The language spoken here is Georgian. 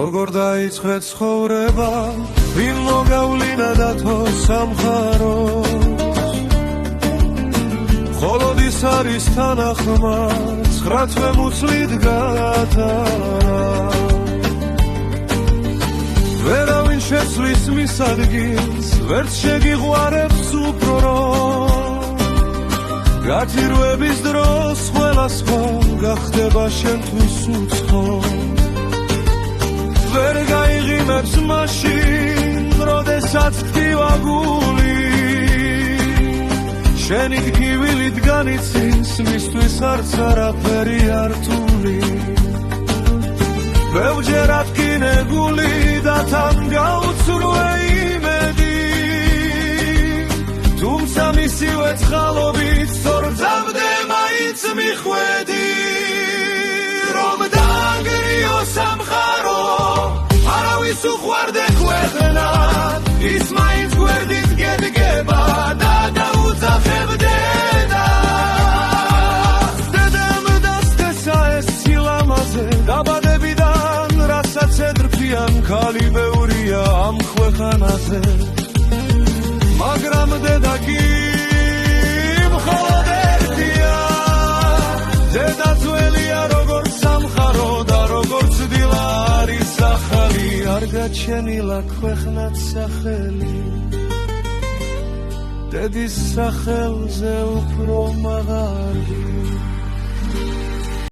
როგორ დაიწყე ცხოვრება ვინ მოგავლინა დათო სამხაროს მხოლოდ ის არის თანახმა 9 თვე მუცლით გაატარა ვერავინ შეცვლის მის ადგილს ვერც შეგიყვარებს უფრო რომ გათირვების დროს ყველა სხვა გახდება შენთვის უცხო ვერ გაიღიმებს მაშინ როდესაც ხდება გული შენი ტკივილით განიცინს მისთვის არც არაფერი არ რთული ბევრჯერ ათქინებული და თან გაუცრუე იმედი თუმცა მისივე წყალობით სწორწამდე მაინც მიხვედი რომ დაანგრიო სამხარო არავის უყვარდე ქვეყნად ის მაინც გვერდით გედგება და დაუძახებდე დედამ დასთესა ეს სილამაზე დაბადებიდან რასაც ედრფიან ქალი ბევრია ამ ქვეყანაზე მაგრამ დედა კი მხოლოდ ერთია დედა ძველია როგორც სამხარო და როგორც დილა არის ახალი არ გაჩენილა ქვეყნად სახელი დედის სახელზე უფრო მაღალი